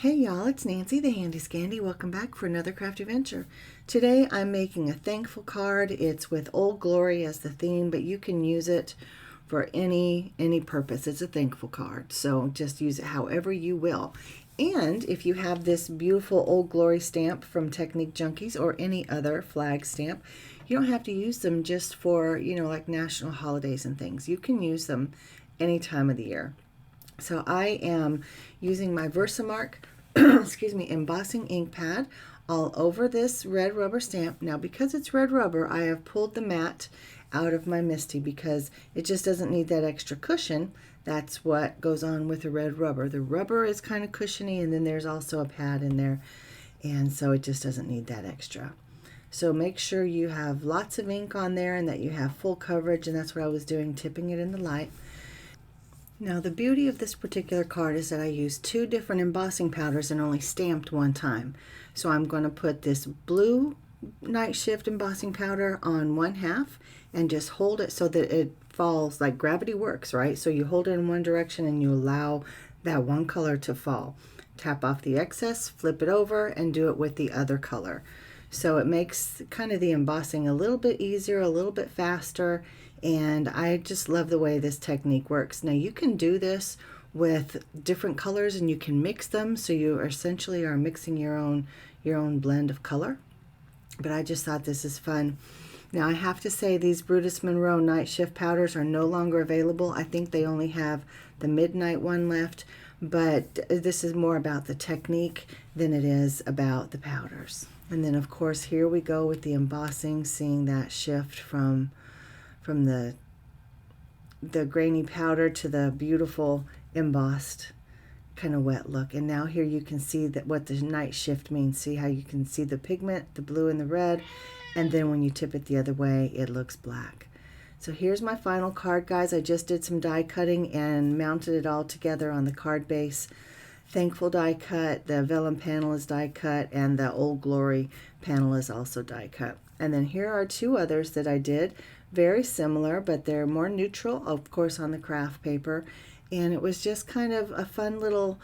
Hey y'all, it's Nancy, the Handy Scandy. Welcome back for another crafty venture. Today I'm making a thankful card. It's with Old Glory as the theme, but you can use it for any purpose. It's a thankful card, so just use it however you will. And if you have this beautiful Old Glory stamp from Technique Junkies or any other flag stamp, you don't have to use them just for, like national holidays and things. You can use them any time of the year. So I am using my Versamark, excuse me, embossing ink pad all over this red rubber stamp. Now because it's red rubber, I have pulled the mat out of my MISTI because it just doesn't need that extra cushion. That's what goes on with the red rubber. The rubber is kind of cushiony, and then there's also a pad in there, and so it just doesn't need that extra. So make sure you have lots of ink on there and that you have full coverage, and that's what I was doing, tipping it in the light. Now the beauty of this particular card is that I used two different embossing powders and only stamped one time. So I'm going to put this blue Night Shift embossing powder on one half and just hold it so that it falls like gravity works, right? So you hold it in one direction and you allow that one color to fall. Tap off the excess, flip it over, and do it with the other color. So it makes kind of the embossing a little bit easier, a little bit faster, and I just love the way this technique works. Now you can do this with different colors and you can mix them, so you essentially are mixing your own blend of color. But I just thought this is fun. Now I have to say these Brutus Monroe Night Shift powders are no longer available. I think they only have the midnight one left, but this is more about the technique than it is about the powders. And then of course here we go with the embossing, seeing that shift from the grainy powder to the beautiful embossed kind of wet look. And now here you can see that what the Night Shift means. See how you can see the pigment, the blue and the red, and then when you tip it the other way it looks black. So here's my final card, guys. I just did some die cutting and mounted it all together on the card base. Thankful die cut, the vellum panel is die cut, and the Old Glory panel is also die cut. And then here are two others that I did, very similar, but they're more neutral, of course, on the craft paper. And it was just kind of a fun little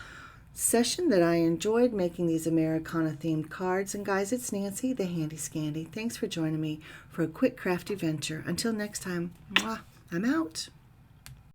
session that I enjoyed, making these Americana themed cards. And guys, it's Nancy, the Handy Scandy. Thanks for joining me for a quick crafty venture. Until next time, mwah, I'm out.